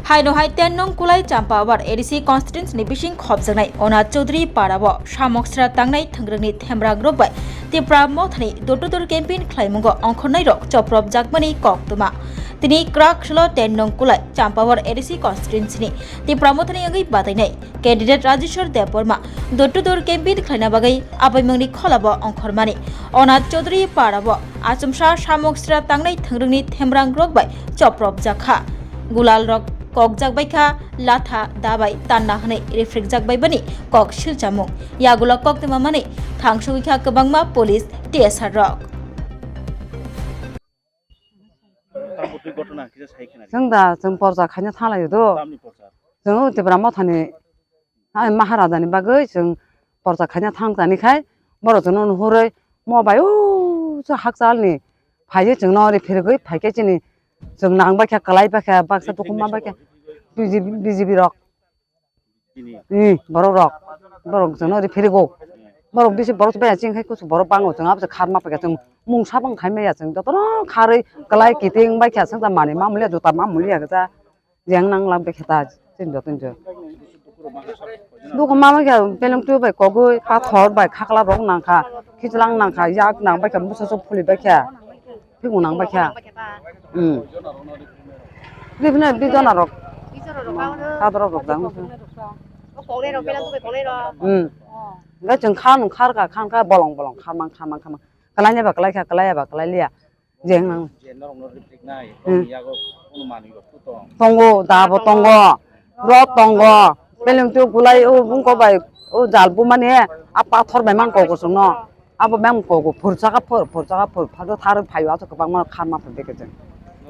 Haino hai ten nong kulai champawar ADC constituents ni bising khobjanai Ona Chaudhary parabo samoksra tangnai thangrangni themrang robai tipra mothani dotodur campaign khlaimungo ongkhornai rok choprop jakmani koktuma tini krak shlo ten nong kulai champawar ADC constituents ni tipra mothani angai batainai candidate Rajeshwar Deborma dotodur campaign khlaina bagai abaimangni kholabo ongkhormani Ona Chaudhary parabo achumsa samoksra tangnai thangrangni themrang robai choprop jakha gulal rok kok jakbaikha latha dabai tanna hane refrek jakbaibani kok silchamung yagula kok temamani thangsuikha kabangma police tsr rok जों बरजा खायनो थालायोदो जों उतेब्रा मथानि महाराजानि बागै जों बरजा खायनो थांजानिखाय बरजों नुहुरै मबाय जो हाकजालनि फायो जों नरि फेरगै फायके जोंनि जों नांबायखा कलायबायखा बाक्सा दखमा बायखा बिजिबि रक बरक जों नरि फेरगौ बरक बिसे बरक बाया जोंखाय कुछ बरक बाङो जों आबो खारमा बायखा जों मुंसा बांखायमाया जों दतन खारै कलाय किथिं बायखा जों माने मामुलिया जुता मामुलिया गोजा जें नांला बायखा दा जों दुख माबायखा बेलंटु बाय कगै पाथर बाय खाखला रक नांखा खिजलां नांखा याक नांबायखा मुसा फुलि बायखा फैगौ नांबायखा बिदिनो बिजना रक कादर रक जां enggak जों खारगा खानका बलं खारमां कलायबा कलायखा कलायाबा कलायलिया जें तंगो दाबो तंगो रक तंगो बेलंटु गुलाय ओ बुंको बाय ओ जालबु माने आ पाथर बाय मांको गोसनो आबो मांको फुरसागा फादो थार फायो आतो गोबां मा खारमा फुरदेके जों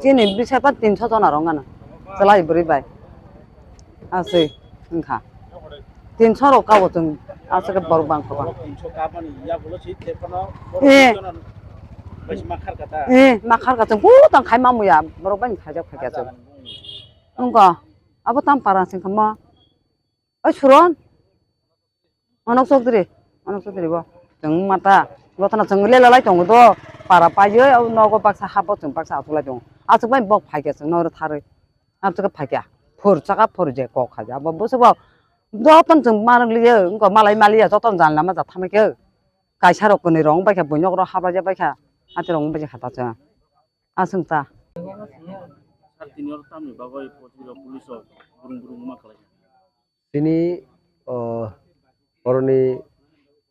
जेने बिसाबा 300 जना रंगाना जलाय बोरै बाय आसै ओंखा 300 रकाबो जों आसके बर बांको बा 300 का माने या बोलो छि तेपनो माखारगा जों गुदां खाय मामुया बर बाय खाजा खाजा जों ओंगा आबो ताम पारा सिं खमा ओइ सुरन अनक चौधरी बो जों माता गथना जों लेलालाय दङ दो पारा पायो औ नगो बाक्सा हाबो जों बाक्सा आथुलाय दङ आथु बाय बक फायगे जों नर थारै आथुके फायगा फुरसागा फुरजे क खाजा बो बोसबा जतन जों मारलियो ओंगा मालाय मालिया जतन जानला मा जाथामैके गायसारक कोनि रं बायखा बयनक र हाबाजा बायखा आथि रं बायखा खाता जों आसंता তিনি অরণি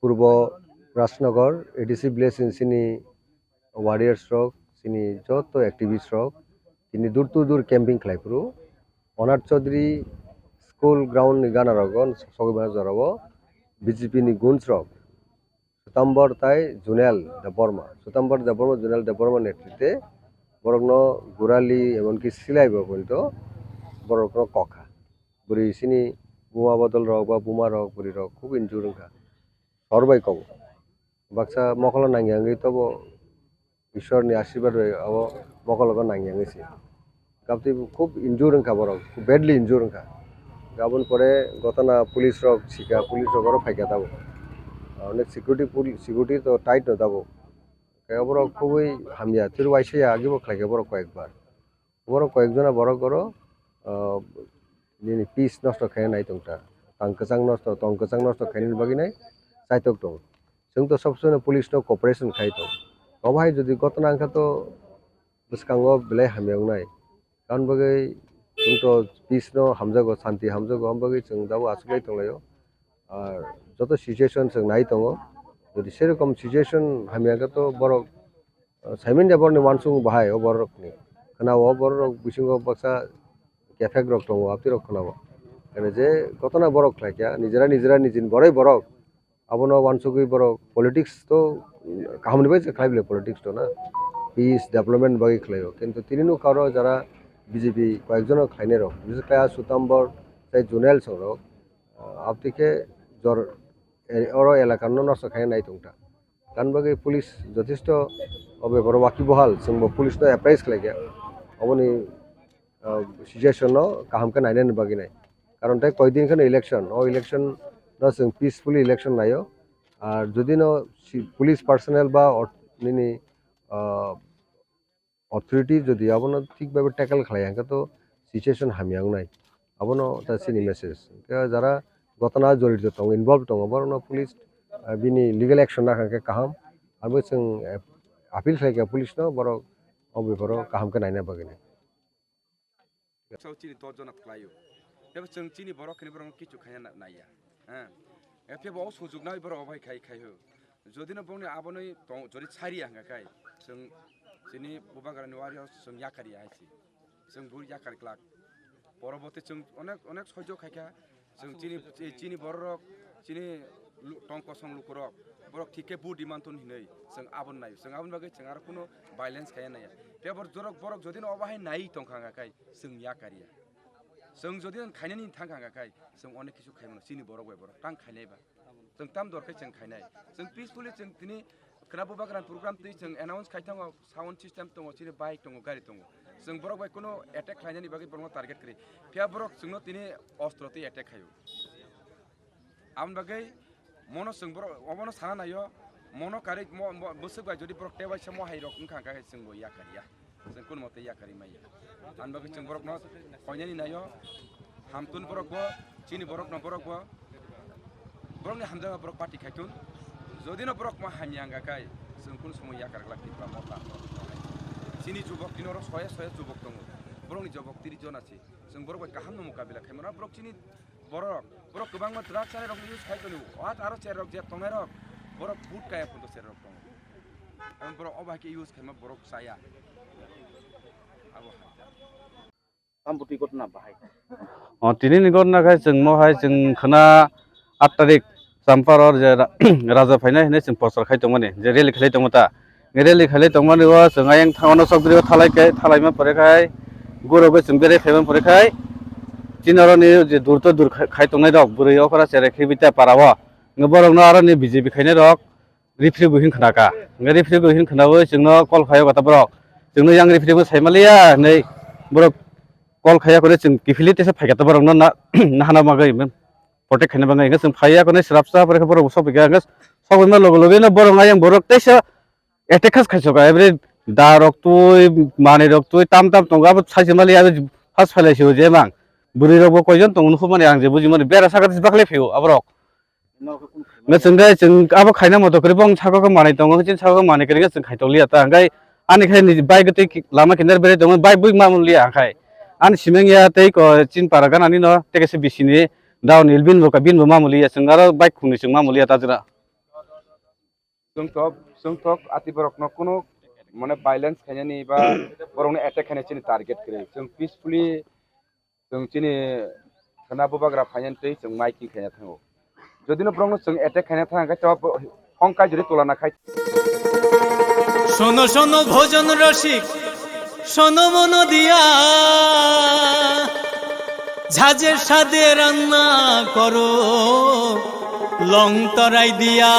পূর্ব রাজনগর এডিসি ভিলেজ সিনি ওয়ারিয়ার্স রক সিনি যত অ্যাক্টিভিস্ট রক তিনি দূর ক্যাম্পিং খাইপুরু অনার চৌধুরী স্কুল গ্রাউন্ড গানা রগন সগবা জরাবো বিজেপি নি গুণস রক সুতাম্বর তাই জুনেল দেববর্মা জুনেল দেববর্মা নেতৃত্বে বরগ্ন গুরালি এমনকি সিলাইব পর্যন্ত বরগ্ন কখা বুড়ি সিনি বুমা বদল রক বা বুমা রক বুড়ি রক খুব ইনজুর ওঙ্কা সরবাই কব বাক্সা মকল নাঙ্গি তব ঈশ্বরনি আশীর্বাদ আব মকলক নাঙ্গি গাবতি খুব ইনজুর ওঙ্কা বরক খুব ব্যাডলি ইনজুর ওঙ্কা গাবন পরে গতনা পুলিশ রক শিকা পুলিশ রকর ফাইকা দাবো অনেক সিকিউরিটি তো টাইট ন দাবো বরক খুবই হামিয়া তিরু আইসে আগেও খাইকে বরক কয়েকজনা বরক করো পিস নষ্ট খাই নাই তংটা তংকচাং নষ্ট খাইনি বাকি নাই চাইতক দं जों तो सबसे पुलिस नो कॉपरेशन खाई तो अबाय जदि गतना अंका तो बसकांगो बिलाय हामियाव नाय कान बगै जों तो पिस नो हामजागो शांति हामजागो हम बगै जों दाबो आसुगाय तंलायो आर जत सिचुएशन जों नाय दङ जदि सेरकम सिचुएशन हामियागा तो बरक साइमन देबरनि वानसुं बाहाय ओ बरकनि खोनाव बरक बिसिंगो बक्सा केफेक रक दङ आपति रक खोनाव एने जे गतना बरक खायका निजरा निजिन बरै बरक आबनो वानसुगै बरक पलिटिक्स तो कामनिबाय खायबले पलिटिक्स तो ना पिस डेभलपमेंट बागै खायो किन्तु तिनिनु कारो जारा बीजेपी कয়েকজন খাইने रक बिजका सुताम्बर जाय जुनेल सरो आपतिके जर अरो एलाकान नष्ट खाय नाय तंटा कान बागै पुलिस যথেষ্ট अबे बर वाकी बहाल जोंबो पुलिस नो एप्राइज खायगा अबनि सिचुएशन कामखौ नायनो बागै नाय कारण ताय कयदिन खन इलेक्शन इलेक्शन न जों पिसफुली इलेक्शन नायो और যদি न पुलिस पार्सोनेल बा निनी अथॉरिटी যদি আবনো ঠিকভাবে ট্যাকল খায় তো সিচুয়েশন হামিয়াংনাই আবনো তা সিনি মেসেজ যারা ঘটনা জড়িত দং ইনভলভ দङ বরং পুলিশ বিনি লিগেল অ্যাকশন নাখাকে কাহাম आरो जों आपिल खालायग्रा पुलिसनो बरं अबेफोराव गाहामखौ नायनो बागैनो चीनी 10 जना थलायो एबा जों चीनी बर'खनि बरं किछु खायना नाया हा एफे बाव सुजुगना बर अबाय खाय हो जदिनो बंनि आबनै जरि छारिया हांगाखाय जों चीनी बुबागारनि वारियाव जों याकारि आइसि जों बुर याकारि क्लाक परबर्ती जों अनेक सह्य खायखा जों चीनी बर'रक चीनी टंक सं लुकरक बरक ठीके बु डिमान्डन हिनै जों आबन नाय जों आबन बागै जों आरो कुनो भाइलेन्स खाया नाया पेपर जरक बरक जदिनो अबाहाय नाय टंखांगाखाय जों याकारिया जों जदिनो खायनायनि थांखांगाखाय जों अनेक किछु खायमोन चीनी बरक बाय बरक टां खायनायबा जों ताम दरखाय जों खायनाय जों पिसफुली जों दिनै खोनाबो बागान प्रग्राम दै जों एनाउन्स खायथाङो साउन्ड सिस्टेम दङ चीनी बाइक दङ गारि दङ जों बरक बाय कुनो एटेक खायनायनि बागै बरक टार्गेट करि फिया बरक जोंनो दिनै अस्त्रते एटेक खायो आम बागै मनो जों बर अबनो साना नायो मनो कारि बोसो बाय जदि बरक टेबाय समो हाय रक खांगा जों बो याकारिया जों कुन मते याकारि माय आन बागै जों बरक न खयनानि नायो हामतुन बरक बो चीनी बरक न बरक बो बरकनि हामजा बरक पार्टी खायतुन जदिनो बरक मा हामियांगा काय जों कुन समय याकार लाखिबा मता चीनी जुबक दिनर सय जुबक दङ बरकनि जुबक 30 जन আছে जों बरक बाय काहामनो मुकाबिला खायमोना बरक चीनी बरक गोबां ड्राग चाय रक इउज खायतनु आत आरो चाय रक जे तंनाय रक बरक फुड काया फुद चाय रक दङ आं बरक अबाके इउज खायमा बरक साया आबो साम्पति घटना बाहाय दिनैनि घटनाखाय जों महाय जों खोना 8 तारिख जामपाराव जे राजा फायनाय होनो जों पस्टार खायदोंमोन जे रेलि खालायदोंमोन ता रेलि खालायदोंमोन जों आयं थांनो सबद्रियाव थालायमा परेखाय गुरुबो जों बेरे खायमा परेखाय चिनारनि जे दूर खायतंनाय दक बुरैयावफोरा सेरेखै बिता पाराव बरंनो आरो नि बिजेपि खायनाय दक रिफ्रि बुहिन खनाका रिफ्रि बुहिन खनाबो जोंनो कल खायो गता बरक जोंनो yang रिफ्रिबो सायमालिया नै बरक कल खाया करे जों किफिलिटेसे फायगाता बरंनो नाहाना मागै प्रटेक्ट खायना बाङै जों फाया कोने स्रापसा बरक बरक सबिगा सबैमा लगेनो बरंआ yang बरक तैसे एटेकस खायसोगा एभ्री दारक तुय माने रक तुय ताम तंगाबो सायसेमालिया फास फायलायसो जेमां बुरै रबो कयजन तंगुनखौ माने आं जे बुजि माने बेरा सागात बाखले फेउ आबरक नसंगाय जों आबो खायना मत करे बं सागाखौ माने दङ जिन सागाखौ माने करे जों खायतलिया ता आंगाय आनिखाय नि बाइक गते लामा किनार बेरे दङ बाइक बुइ मामुलिया आखाय आन सिमेंगिया तै को चिन पारागानानि न तेकेसे बिसिनि दाउन इलबिन बका बिन मामुलिया जों आरो बाइक खुनि जों मामुलिया ताजरा जों टक आति बरक न कुनो माने भाइलेन्स खायनायनि बा बरकनो एटेक खायनाय चिनी टार्गेट करे जों पिसफुली जों चीनी खोनाबो बाग्रा फायनाय जों माइकिं खायना थाङो जदिनो ब्रंनो जों एटेक खायना थाङा तो हंकाय जरि तोलाना खाय শোনো শোনো ভোজন রসিক শোনো মন দিয়া ঝাঁঝের স্বাদে রান্না করো লং তরাই দিয়া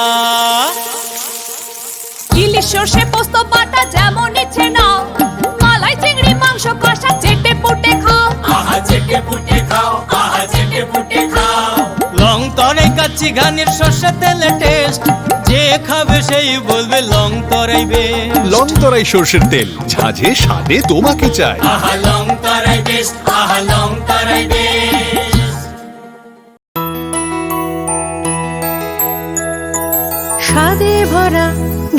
ইলিশ সর্ষে পোস্ত বাটা যেমন ইচ্ছে নাও মালাই চিংড়ি মাংস কষা চেটে পুটে খাও আহা চেটে পুটে খাও আহা চেটে পুটে খাও লং তরাই কাচ্চি ঘানির সর্ষে তেলে টেস্ট যে খাবে সেই বলবে লং তরাই বেশ লং তরাই সরষের তেল ঝাঁঝে স্বাদে তোমাকে চাই আহা লং তরাই বেশ আহা লং তরাই বেশ স্বাদে ভরা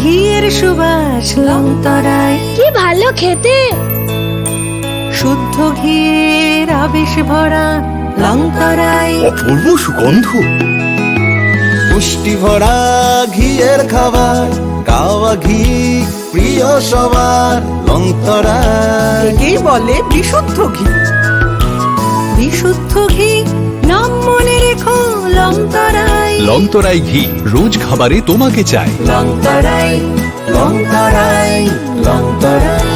ঘিয়ের সুবাস লং তরাই কি ভালো খেতে শুদ্ধ ঘিয়ের আবেশ ভরা লং তরাই অপূর্ব সুগন্ধ পুষ্টি ভরা ঘিয়ের খাবার গাওয়া ঘি প্রিয় সবার লং তরাই একেই বলে বিশুদ্ধ ঘি বিশুদ্ধ ঘি নাম মনে রেখো লং তরাই লং তরাই ঘি রোজ খাবারে তোমাকে চাই লং তরাই লং তরাই লং তরাই